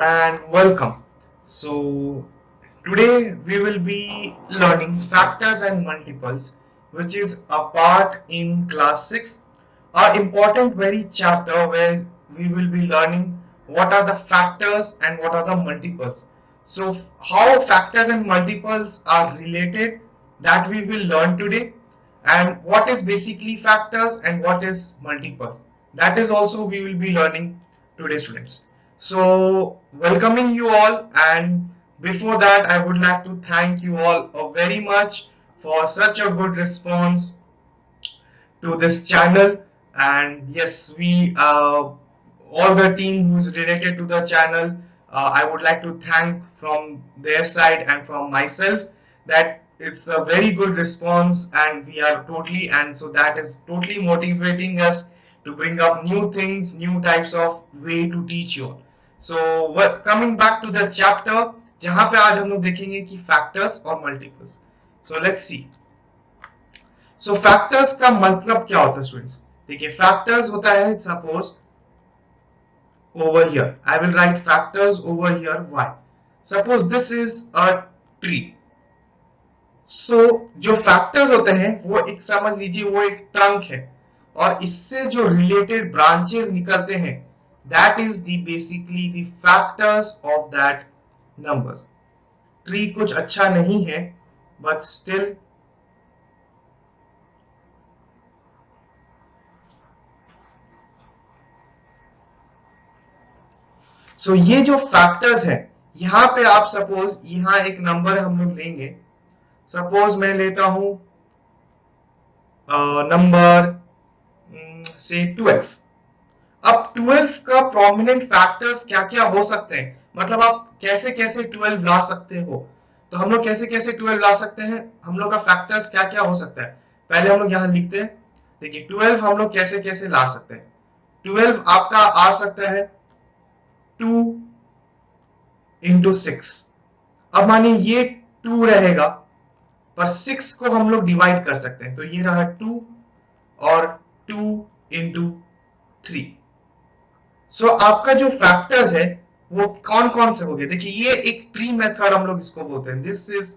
and welcome. So, today we will be learning factors and multiples, which is a part in class 6, a important very chapter where we will be learning what are the factors and what are the multiples. So, how factors and multiples are related, that we will learn today, and what is basically factors and what is multiples. That is also we will be learning today, students. So, welcoming you all, and before that, I would like to thank you all very much for such a good response to this channel. And yes, we all the team who's related to the channel, I would like to thank from their side and from myself that it's a very good response, and we are totally, and so that is totally motivating us to bring up new things, new types of way to teach you. So coming back to the chapter, जहाँ पे आज हम लोग देखेंगे कि factors और multiples. So let's see. So factors का मतलब क्या होता है स्टूडेंट्स? देखिए, फैक्टर्स होता है, suppose over here I will write factors over here Y. Suppose this is a tree. So जो फैक्टर्स होते हैं वो एक, समझ लीजिए, वो एक ट्रंक है, और इससे जो रिलेटेड ब्रांचेस निकलते हैं, that is the basically the factors of that numbers. Tree कुछ अच्छा नहीं है, बट स्टिल सो ये जो फैक्टर्स है, यहां पे आप सपोज यहां एक नंबर हम लोग लेंगे. सपोज मैं लेता हूं नंबर से 12. अब 12 का प्रोमिनेंट फैक्टर्स क्या क्या हो सकते हैं, मतलब आप कैसे कैसे 12 ला सकते हो. तो हम लोग कैसे कैसे 12 ला सकते हैं, हम लोग का फैक्टर्स क्या क्या हो सकता है, पहले हम लोग यहां लिखते हैं. देखिए, 12 हम लोग कैसे कैसे ला सकते हैं. 12 आपका आ सकता है 2 इंटू 6. अब मानिए ये 2 रहेगा, पर 6 को हम लोग डिवाइड कर सकते हैं, तो ये रहा 2 और 2 इंटू 3. सो आपका जो फैक्टर्स है वो कौन कौन से हो गए. देखिए, ये एक ट्री मेथड हम लोग इसको बोलते हैं. दिस इज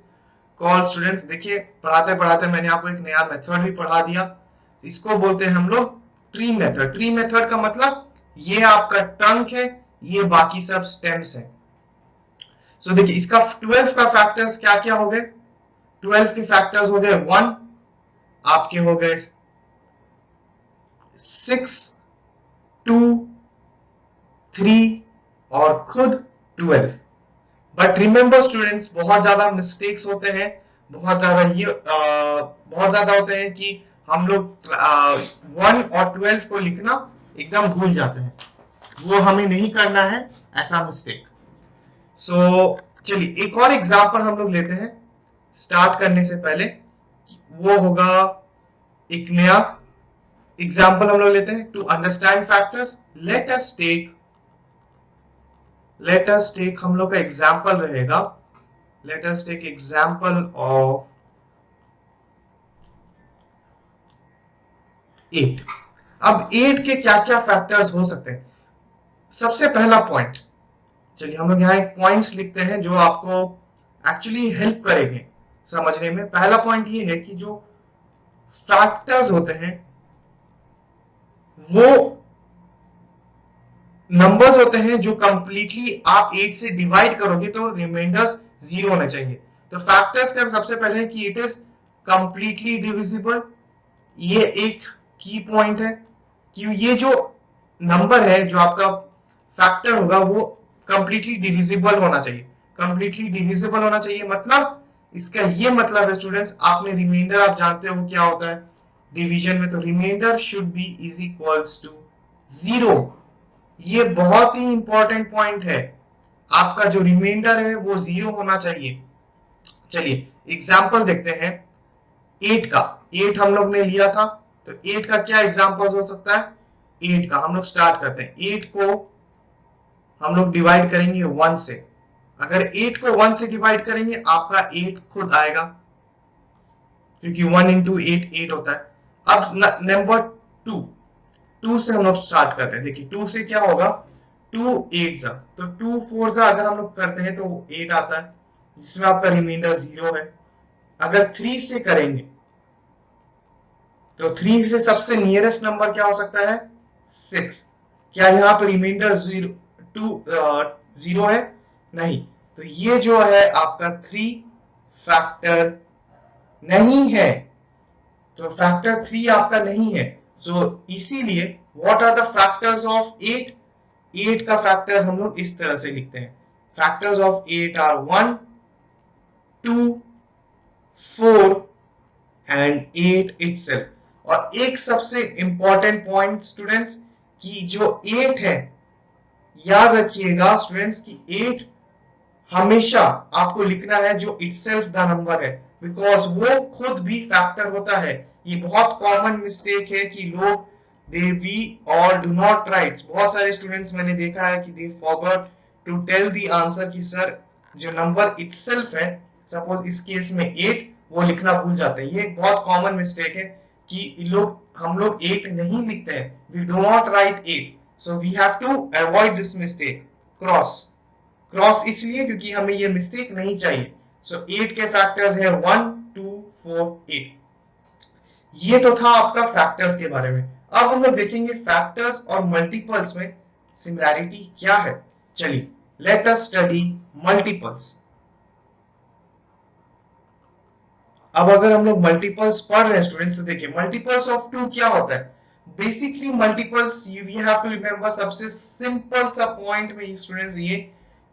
कॉल्ड, स्टूडेंट्स, देखिए पढ़ाते पढ़ाते मैंने आपको एक नया मेथड भी पढ़ा दिया. इसको बोलते हैं हम लोग ट्री मेथड. ट्री मेथड का मतलब ये आपका ट्रंक है, ये बाकी सब स्टेम्स है. सो देखिए, इसका 12 का फैक्टर्स क्या क्या हो गए. 12 के फैक्टर्स हो गए 1, आपके हो गए 6, 2, 3 और खुद 12. बट रिमेंबर स्टूडेंट्स, बहुत ज्यादा मिस्टेक्स होते हैं, बहुत ज्यादा बहुत ज्यादा होते हैं कि हम लोग 1 और 12 को लिखना एकदम भूल जाते हैं. वो हमें नहीं करना है ऐसा मिस्टेक. सो चलिए एक और एग्जांपल हम लोग लेते हैं स्टार्ट करने से पहले. वो होगा एक नया एग्जांपल हम लोग लेते हैं to understand factors. Let us take हम लोग का एग्जांपल रहेगा, let us take example of 8. अब 8 के क्या क्या फैक्टर्स हो सकते हैं. सबसे पहला पॉइंट, चलिए हम लोग यहाँ एक पॉइंट्स लिखते हैं जो आपको एक्चुअली हेल्प करेंगे समझने में. पहला पॉइंट ये है कि जो फैक्टर्स होते हैं वो नंबर्स होते हैं जो कंप्लीटली आप 8 से डिवाइड करोगे तो रिमाइंडर्स 0 होना चाहिए. तो फैक्टर्स का सबसे पहले है कि इट इज कंप्लीटली डिविजिबल. ये एक की पॉइंट है कि ये जो नंबर है जो आपका फैक्टर होगा वो कंप्लीटली डिविजिबल होना चाहिए. कंप्लीटली डिविजिबल होना चाहिए मतलब इसका ये मतलब है स्टूडेंट्स, आपने रिमाइंडर, आप जानते हो क्या होता है डिवीजन में, तो remainder should be is equals to 0. ये बहुत ही इंपॉर्टेंट पॉइंट है, आपका जो रिमाइंडर है वो 0 होना चाहिए. चलिए एग्जांपल देखते हैं 8 का. 8 हम लोग ने लिया था, तो 8 का क्या एग्जांपल हो सकता है. 8 का हम लोग स्टार्ट करते हैं. 8 को हम लोग डिवाइड करेंगे 1 से. अगर 8 को 1 से डिवाइड करेंगे आपका 8 खुद आएगा, क्योंकि 1 इंटू 8 8 होता है. अब नंबर 2 से हम लोग स्टार्ट करते हैं. देखिए 2 से क्या होगा, 2 8 जा, तो 2 4 जा अगर हम लोग करते हैं तो 8 आता है, जिसमें आपका रिमाइंडर 0 है। अगर 3 से करेंगे तो 3 से सबसे नियरेस्ट नंबर क्या हो सकता है, 6। क्या यहाँ पर रिमाइंडर 0 है, नहीं, तो ये जो है आपका 3 फैक्टर नहीं है, तो फैक्टर 3 आपका नहीं है। सो इसीलिए what are the factors of 8, 8 का फैक्टर्स हम लोग इस तरह से लिखते हैं, factors of 8 are 1 2 4 and 8 itself. और एक सबसे इंपॉर्टेंट पॉइंट स्टूडेंट्स, कि जो 8 है, याद रखिएगा स्टूडेंट्स की 8 हमेशा आपको लिखना है जो इटसेल्फ द नंबर है, बिकॉज वो खुद भी फैक्टर होता है। ये बहुत कॉमन मिस्टेक है कि लोग दे वी और डू नॉट राइट, बहुत सारे स्टूडेंट्स मैंने देखा है कि they forgot to tell the answer कि सर जो नंबर इटसेल्फ है, सपोज इस केस में 8, वो लिखना भूल जाते हैं। ये एक बहुत कॉमन मिस्टेक है कि हम लोग 8 नहीं लिखते हैं, we do not write 8, so we have to avoid this mistake. Cross cross इसलिए क्योंकि हमें ये मिस्टेक नहीं चाहिए। सो 8 के फैक्टर्स है 1 2 4 8। ये तो था आपका फैक्टर्स के बारे में। अब हम लोग देखेंगे फैक्टर्स और मल्टीपल्स में सिमिलैरिटी क्या है। चलिए लेट अस स्टडी मल्टीपल्स। अब अगर हम लोग मल्टीपल्स पढ़ रहे हैं स्टूडेंट्स, तो देखिए मल्टीपल्स ऑफ 2 क्या होता है। Basically multiples we have to remember, सबसे सिंपल सा पॉइंट में स्टूडेंट्स ये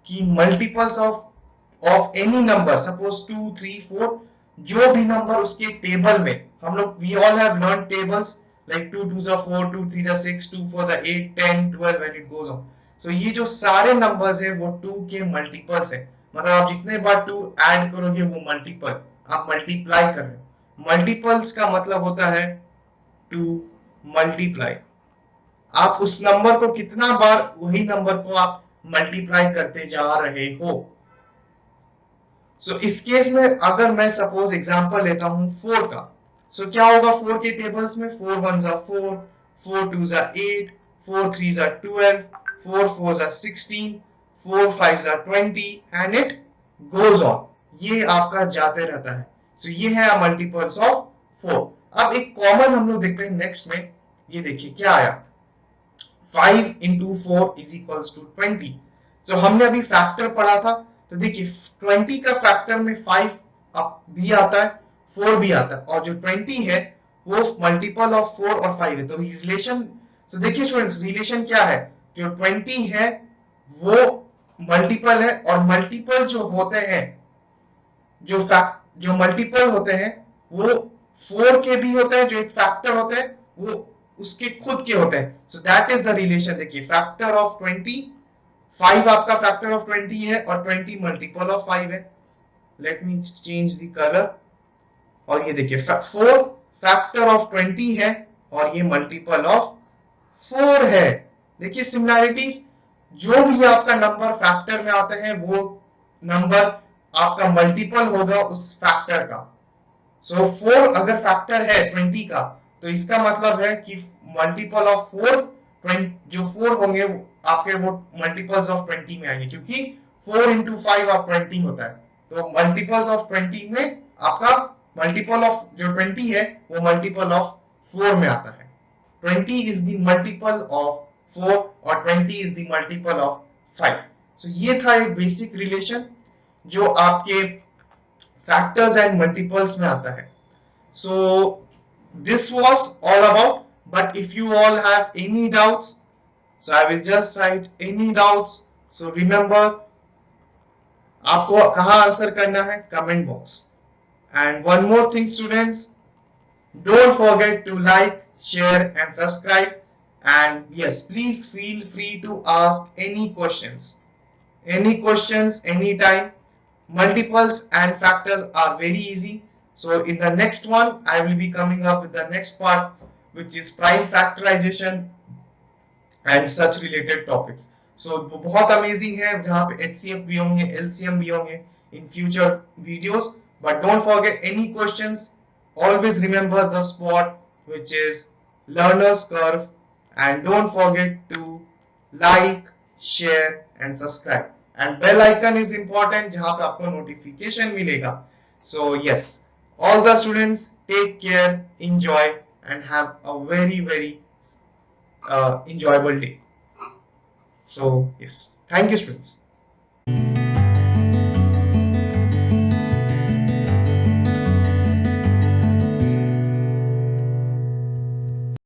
कि multiples of any number, suppose 2 3 4, जो भी नंबर उसके टेबल में, हम लोग we all have learn tables like 2 2 जा 4 2 3 जा 6 2 4 जा 8 10 12 एंड इट गोज ऑन। सो ये जो सारे नंबर्स है वो 2 के मल्टीपल्स है, मतलब आप जितने बार 2 ऐड करोगे वो मल्टीपल, आप मल्टीप्लाई कर रहे हो। मल्टीपल्स का मतलब होता है टू मल्टीप्लाई, आप उस नंबर को कितना बार वही नंबर को आप मल्टीप्लाई करते जा रहे हो। सो इस केस में अगर मैं सपोज एग्जांपल लेता हूं 4 का, सो क्या होगा 4 के टेबल्स में, 4 1 जा 4 4 2 जा 8 4 3 जा 12 4 4 जा 16 4 5 जा 20 एंड इट गोज ऑन, ये आपका जाते रहता है। सो ये है मल्टीपल्स ऑफ 4। अब एक कॉमन हम लोग देखते हैं नेक्स्ट में, ये देखिए क्या आया, 5 into 4 is equals to 20। तो हमने अभी फैक्टर पढ़ा था, तो देखिए 20 का फैक्टर में 5 भी आता है 4 भी आता है, और जो 20 है वो मल्टीपल ऑफ 4 और 5 है। तो रिलेशन, तो देखिए स्टूडेंट्स रिलेशन क्या है, जो 20 है वो मल्टीपल है, और मल्टीपल जो होते हैं, जो मल्टीपल होते हैं वो 4 के भी होते हैं, जो एक फैक्टर होते हैं वो उसके खुद के होते हैं। So that is the relation. देखिए फैक्टर ऑफ 20, 5 आपका फैक्टर ऑफ 20 है और 20 मल्टीपल ऑफ 5 है। Let me change the colour, और ये देखिए 4 फैक्टर ऑफ 20 है और ये मल्टीपल ऑफ 4 है। देखिए सिमिलैरिटीज, जो भी आपका नंबर फैक्टर में आते हैं वो नंबर आपका मल्टीपल होगा उस फैक्टर का। सो 4 अगर फैक्टर है 20 का, तो इसका मतलब है कि मल्टीपल ऑफ 4, जो 4 होंगे आपके वो मल्टीपल्स ऑफ 20 में आएंगे, क्योंकि 4 into 5 आप 20 होता है। तो मल्टीपल्स ऑफ 20 में आपका मल्टीपल ऑफ जो 20 है वो मल्टीपल ऑफ 4 में आता है। 20 is the multiple of 4 और 20 is the multiple of 5। So ये था एक बेसिक रिलेशन जो आपके फैक्टर्स एंड मल्टीपल्स में आता है। So this was all about, but if you all have any doubts, so I will just write any doubts, so remember आपको कहाँ आंसर करना है, comment box. And one more thing students, don't forget to like, share and subscribe, and yes, please feel free to ask any questions anytime. Multiples and factors are very easy, so in the next one I will be coming up with the next part, which is prime factorization and such related topics। so बहुत amazing है, जहाँ पे HCF भी होंगे, LCM भी होंगे in future videos, but don't forget any questions, always remember the spot which is learner's curve, and don't forget to like, share and subscribe. And bell icon is important जहाँ पे आपको notification मिलेगा. So yes, all the students take care, enjoy and have a very enjoyable day. So yes, thank you students.